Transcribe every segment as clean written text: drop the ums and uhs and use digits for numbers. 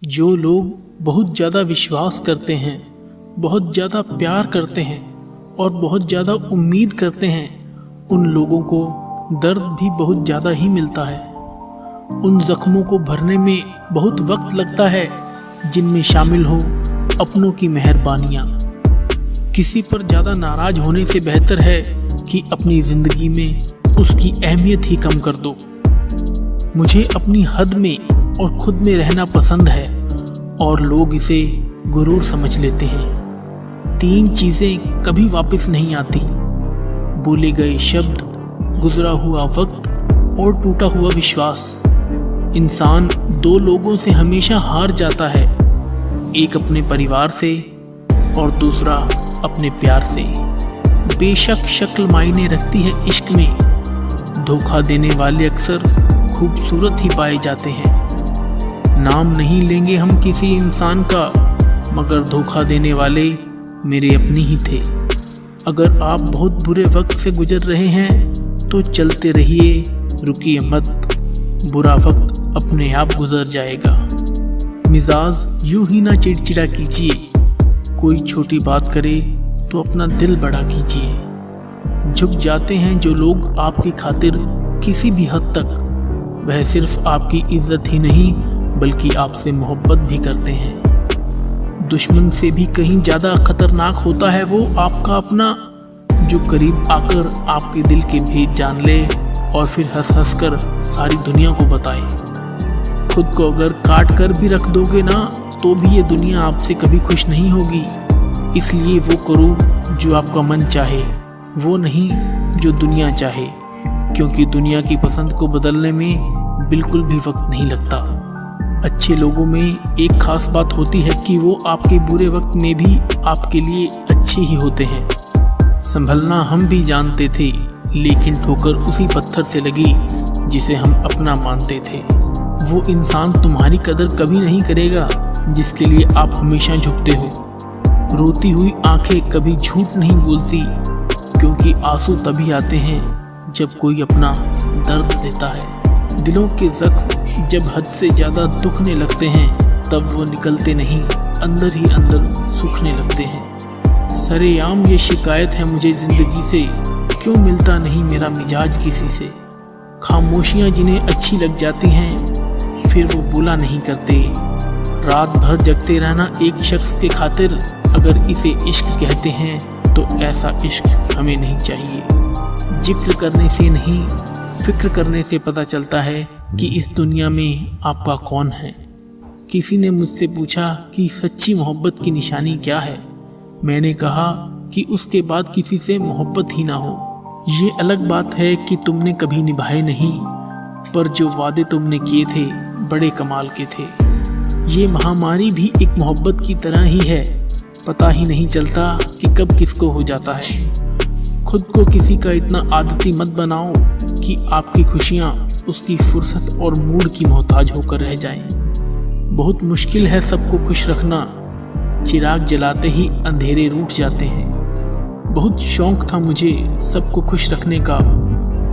जो लोग बहुत ज़्यादा विश्वास करते हैं, बहुत ज़्यादा प्यार करते हैं और बहुत ज़्यादा उम्मीद करते हैं, उन लोगों को दर्द भी बहुत ज़्यादा ही मिलता है। उन जख्मों को भरने में बहुत वक्त लगता है जिनमें शामिल हो अपनों की मेहरबानियाँ। किसी पर ज़्यादा नाराज़ होने से बेहतर है कि अपनी ज़िंदगी में उसकी अहमियत ही कम कर दो। मुझे अपनी हद में और खुद में रहना पसंद है और लोग इसे गुरूर समझ लेते हैं। 3 चीज़ें कभी वापस नहीं आती: बोले गए शब्द, गुजरा हुआ वक्त और टूटा हुआ विश्वास। इंसान 2 लोगों से हमेशा हार जाता है, एक अपने परिवार से और दूसरा अपने प्यार से। बेशक शक्ल मायने रखती है इश्क में, धोखा देने वाले अक्सर खूबसूरत ही पाए जाते हैं। नाम नहीं लेंगे हम किसी इंसान का, मगर धोखा देने वाले मेरे अपने ही थे। अगर आप बहुत बुरे वक्त से गुजर रहे हैं तो चलते रहिए, रुकिए मत, बुरा वक्त अपने आप गुजर जाएगा। मिजाज यूं ही ना चिड़चिड़ा कीजिए, कोई छोटी बात करे तो अपना दिल बड़ा कीजिए। झुक जाते हैं जो लोग आपकी खातिर किसी भी हद तक, वह सिर्फ आपकी इज्जत ही नहीं बल्कि आपसे मोहब्बत भी करते हैं। दुश्मन से भी कहीं ज़्यादा खतरनाक होता है वो आपका अपना, जो करीब आकर आपके दिल के भेद जान ले और फिर हंस हंस कर सारी दुनिया को बताए। खुद को अगर काट कर भी रख दोगे ना तो भी ये दुनिया आपसे कभी खुश नहीं होगी। इसलिए वो करो जो आपका मन चाहे, वो नहीं जो दुनिया चाहे, क्योंकि दुनिया की पसंद को बदलने में बिल्कुल भी वक्त नहीं लगता। अच्छे लोगों में एक खास बात होती है कि वो आपके बुरे वक्त में भी आपके लिए अच्छे ही होते हैं। संभलना हम भी जानते थे, लेकिन ठोकर उसी पत्थर से लगी जिसे हम अपना मानते थे। वो इंसान तुम्हारी कदर कभी नहीं करेगा जिसके लिए आप हमेशा झुकते हो। रोती हुई आंखें कभी झूठ नहीं बोलती, क्योंकि आंसू तभी आते हैं जब कोई अपना दर्द देता है। दिलों के जख्म जब हद से ज़्यादा दुखने लगते हैं तब वो निकलते नहीं, अंदर ही अंदर सूखने लगते हैं। सरेआम ये शिकायत है मुझे ज़िंदगी से, क्यों मिलता नहीं मेरा मिजाज किसी से। खामोशियाँ जिन्हें अच्छी लग जाती हैं फिर वो बोला नहीं करते। रात भर जगते रहना एक शख्स के खातिर, अगर इसे इश्क कहते हैं तो ऐसा इश्क हमें नहीं चाहिए। जिक्र करने से नहीं, फिक्र करने से पता चलता है कि इस दुनिया में आपका कौन है। किसी ने मुझसे पूछा कि सच्ची मोहब्बत की निशानी क्या है। मैंने कहा कि उसके बाद किसी से मोहब्बत ही ना हो। ये अलग बात है कि तुमने कभी निभाए नहीं, पर जो वादे तुमने किए थे बड़े कमाल के थे। ये महामारी भी एक मोहब्बत की तरह ही है, पता ही नहीं चलता कि कब किसको हो जाता है। खुद को किसी का इतना आदती मत बनाओ कि आपकी खुशियाँ उसकी फुर्सत और मूड की मोहताज होकर रह जाएं। बहुत मुश्किल है सबको खुश रखना, चिराग जलाते ही अंधेरे रूठ जाते हैं। बहुत शौक था मुझे सबको खुश रखने का,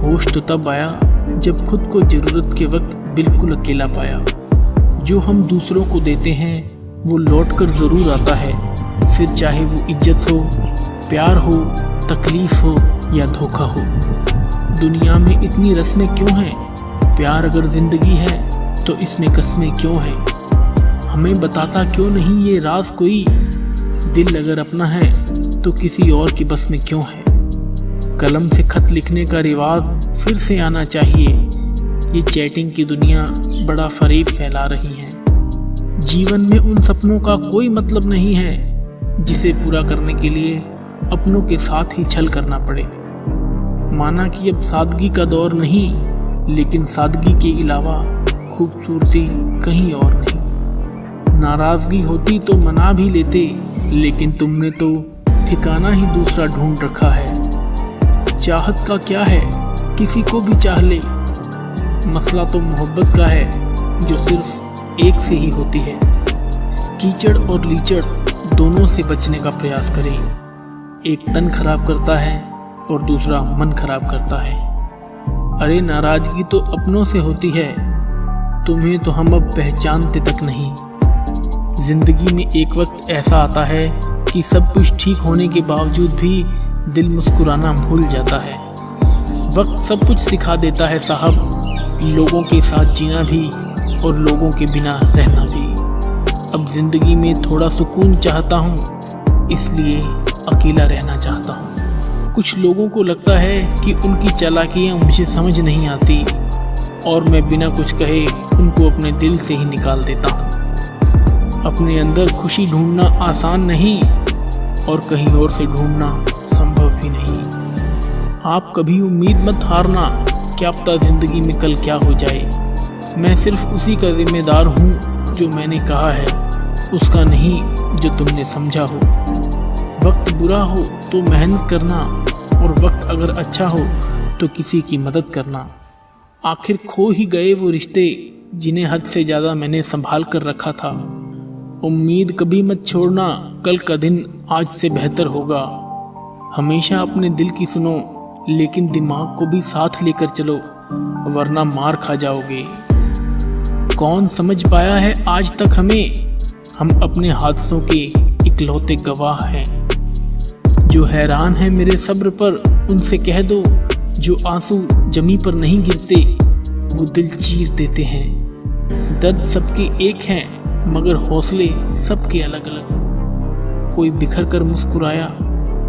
होश तो तब आया जब खुद को ज़रूरत के वक्त बिल्कुल अकेला पाया। जो हम दूसरों को देते हैं वो लौट कर ज़रूर आता है, फिर चाहे वो इज्जत हो, प्यार हो, तकलीफ़ हो या धोखा हो। दुनिया में इतनी रस्में क्यों हैं? प्यार अगर ज़िंदगी है तो इसमें कस्में क्यों हैं? हमें बताता क्यों नहीं ये राज कोई? दिल अगर अपना है तो किसी और की बस में क्यों है? कलम से खत लिखने का रिवाज फिर से आना चाहिए। ये चैटिंग की दुनिया बड़ा फरेब फैला रही है। जीवन में उन सपनों का कोई मतलब नहीं है जिसे पूरा करने के लिए अपनों के साथ ही छल करना पड़े। माना कि अब सादगी का दौर नहीं, लेकिन सादगी के अलावा खूबसूरती कहीं और नहीं। नाराज़गी होती तो मना भी लेते, लेकिन तुमने तो ठिकाना ही दूसरा ढूंढ रखा है। चाहत का क्या है, किसी को भी चाह ले। मसला तो मोहब्बत का है जो सिर्फ एक से ही होती है। कीचड़ और लीचड़ दोनों से बचने का प्रयास करें। एक तन खराब करता है और दूसरा मन खराब करता है। अरे नाराज़गी तो अपनों से होती है, तुम्हें तो हम अब पहचानते तक नहीं। जिंदगी में एक वक्त ऐसा आता है कि सब कुछ ठीक होने के बावजूद भी दिल मुस्कुराना भूल जाता है। वक्त सब कुछ सिखा देता है साहब, लोगों के साथ जीना भी और लोगों के बिना रहना भी। अब जिंदगी में थोड़ा सुकून चाहता हूँ, इसलिए अकेला रहना चाहता हूँ। कुछ लोगों को लगता है कि उनकी चालाकियाँ मुझे समझ नहीं आती और मैं बिना कुछ कहे उनको अपने दिल से ही निकाल देता हूँ। अपने अंदर खुशी ढूंढना आसान नहीं और कहीं और से ढूंढना संभव भी नहीं। आप कभी उम्मीद मत हारना, क्या पता जिंदगी में कल क्या हो जाए। मैं सिर्फ उसी का जिम्मेदार हूँ जो मैंने कहा है, उसका नहीं जो तुमने समझा हो। वक्त बुरा हो तो मेहनत करना और वक्त अगर अच्छा हो तो किसी की मदद करना। आखिर खो ही गए वो रिश्ते जिन्हें हद से ज़्यादा मैंने संभाल कर रखा था। उम्मीद कभी मत छोड़ना, कल का दिन आज से बेहतर होगा। हमेशा अपने दिल की सुनो, लेकिन दिमाग को भी साथ लेकर चलो, वरना मार खा जाओगे। कौन समझ पाया है आज तक हमें, हम अपने हादसों के इकलौते गवाह हैं। जो हैरान है मेरे सब्र पर, उनसे कह दो, जो आंसू जमी पर नहीं गिरते वो दिल चीर देते हैं। दर्द सबके एक हैं मगर हौसले सबके अलग अलग। कोई बिखर कर मुस्कुराया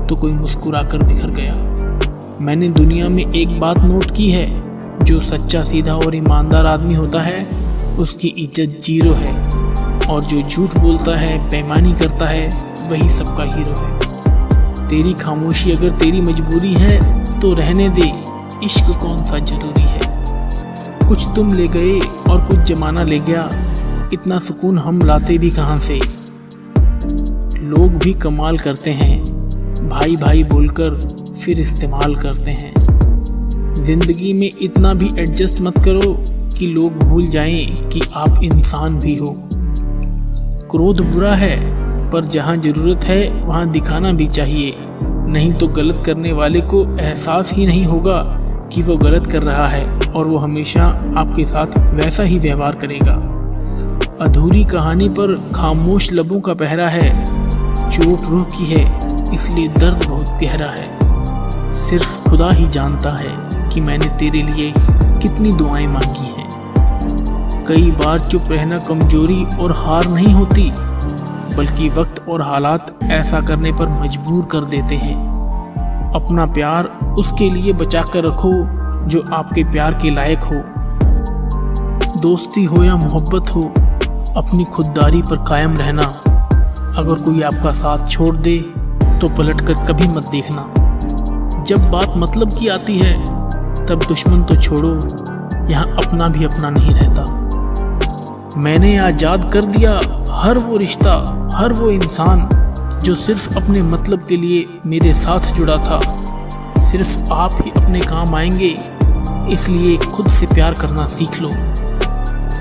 तो कोई मुस्कुरा कर बिखर गया। मैंने दुनिया में एक बात नोट की है, जो सच्चा सीधा और ईमानदार आदमी होता है उसकी इज्जत जीरो है, और जो झूठ बोलता है, बेईमानी करता है, वही सबका हीरो है। तेरी खामोशी अगर तेरी मजबूरी है तो रहने दे, इश्क कौन सा जरूरी है। कुछ तुम ले गए और कुछ जमाना ले गया, इतना सुकून हम लाते भी कहाँ से। लोग भी कमाल करते हैं, भाई भाई बोलकर फिर इस्तेमाल करते हैं। जिंदगी में इतना भी एडजस्ट मत करो कि लोग भूल जाएं कि आप इंसान भी हो। क्रोध बुरा है, पर जहाँ जरूरत है वहाँ दिखाना भी चाहिए, नहीं तो गलत करने वाले को एहसास ही नहीं होगा कि वो गलत कर रहा है और वो हमेशा आपके साथ वैसा ही व्यवहार करेगा। अधूरी कहानी पर खामोश लबों का पहरा है, चोट रूह की है इसलिए दर्द बहुत गहरा है। सिर्फ खुदा ही जानता है कि मैंने तेरे लिए कितनी दुआएं मांगी हैं। कई बार चुप रहना कमजोरी और हार नहीं होती, बल्कि वक्त और हालात ऐसा करने पर मजबूर कर देते हैं। अपना प्यार उसके लिए बचा कर रखो जो आपके प्यार के लायक हो। दोस्ती हो या मोहब्बत हो, अपनी खुददारी पर कायम रहना। अगर कोई आपका साथ छोड़ दे तो पलटकर कभी मत देखना। जब बात मतलब की आती है तब दुश्मन तो छोड़ो, यहाँ अपना भी अपना नहीं रहता। मैंने आज़ाद कर दिया हर वो रिश्ता, हर वो इंसान जो सिर्फ अपने मतलब के लिए मेरे साथ जुड़ा था। सिर्फ आप ही अपने काम आएंगे, इसलिए खुद से प्यार करना सीख लो।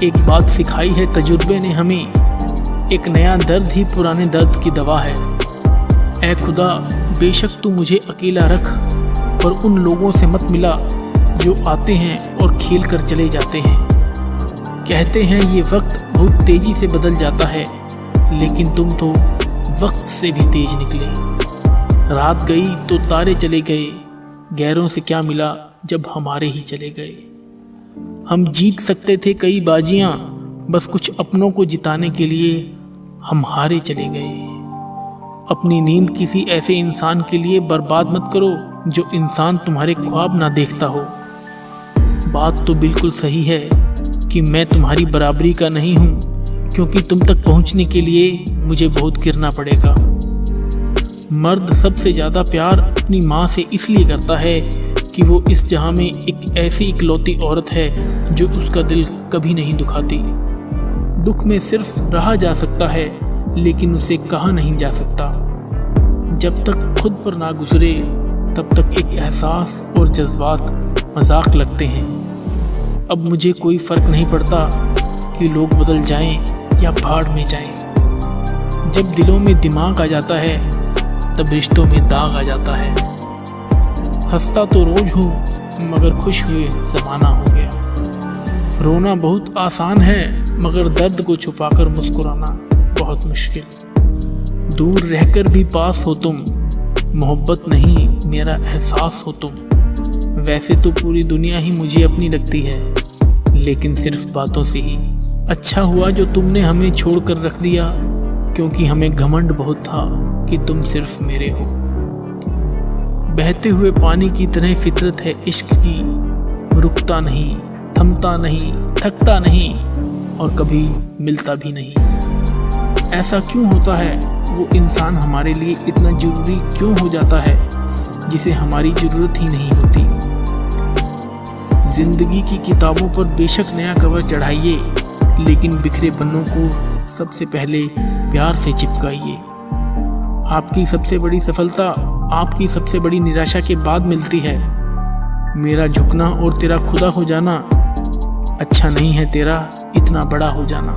एक बात सिखाई है तजुर्बे ने हमें, एक नया दर्द ही पुराने दर्द की दवा है। ऐ खुदा, बेशक तू मुझे अकेला रख, पर उन लोगों से मत मिला जो आते हैं और खेल कर चले जाते हैं। कहते हैं ये वक्त बहुत तेजी से बदल जाता है, लेकिन तुम तो वक्त से भी तेज निकले। रात गई तो तारे चले गए, गैरों से क्या मिला जब हमारे ही चले गए। हम जीत सकते थे कई बाजियां, बस कुछ अपनों को जिताने के लिए हम हारे चले गए। अपनी नींद किसी ऐसे इंसान के लिए बर्बाद मत करो जो इंसान तुम्हारे ख्वाब ना देखता हो। बात तो बिल्कुल सही है कि मैं तुम्हारी बराबरी का नहीं हूँ, क्योंकि तुम तक पहुँचने के लिए मुझे बहुत गिरना पड़ेगा। मर्द सबसे ज़्यादा प्यार अपनी माँ से इसलिए करता है कि वो इस जहाँ में एक ऐसी इकलौती औरत है जो उसका दिल कभी नहीं दुखाती। दुख में सिर्फ रहा जा सकता है, लेकिन उसे कहा नहीं जा सकता। जब तक खुद पर ना गुजरे तब तक एक एहसास और जज्बात मजाक लगते हैं। अब मुझे कोई फ़र्क नहीं पड़ता कि लोग बदल जाएं या भाड़ में जाएं। जब दिलों में दिमाग आ जाता है तब रिश्तों में दाग आ जाता है। हंसता तो रोज हूँ मगर खुश हुए ज़माना हो गया। रोना बहुत आसान है मगर दर्द को छुपाकर मुस्कुराना बहुत मुश्किल। दूर रहकर भी पास हो तुम, मोहब्बत नहीं मेरा एहसास हो तुम। वैसे तो पूरी दुनिया ही मुझे अपनी लगती है, लेकिन सिर्फ बातों से ही। अच्छा हुआ जो तुमने हमें छोड़कर रख दिया, क्योंकि हमें घमंड बहुत था कि तुम सिर्फ मेरे हो। बहते हुए पानी की तरह फितरत है इश्क की, रुकता नहीं, थमता नहीं, थकता नहीं और कभी मिलता भी नहीं। ऐसा क्यों होता है? वो इंसान हमारे लिए इतना जरूरी क्यों हो जाता है जिसे हमारी जरूरत ही नहीं होती? जिंदगी की किताबों पर बेशक नया कवर चढ़ाइए, लेकिन बिखरे पन्नों को सबसे पहले प्यार से चिपकाइए। आपकी सबसे बड़ी सफलता आपकी सबसे बड़ी निराशा के बाद मिलती है। मेरा झुकना और तेरा खुदा हो जाना अच्छा नहीं है, तेरा इतना बड़ा हो जाना।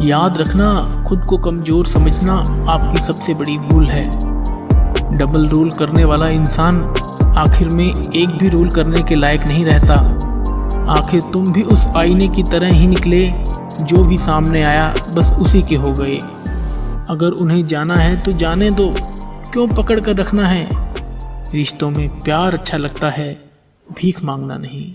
याद रखना, खुद को कमजोर समझना आपकी सबसे बड़ी भूल है। डबल रोल करने वाला इंसान आखिर में एक भी रोल करने के लायक नहीं रहता। आखिर तुम भी उस आईने की तरह ही निकले, जो भी सामने आया बस उसी के हो गए। अगर उन्हें जाना है तो जाने दो, क्यों पकड़ कर रखना है? रिश्तों में प्यार अच्छा लगता है, भीख मांगना नहीं।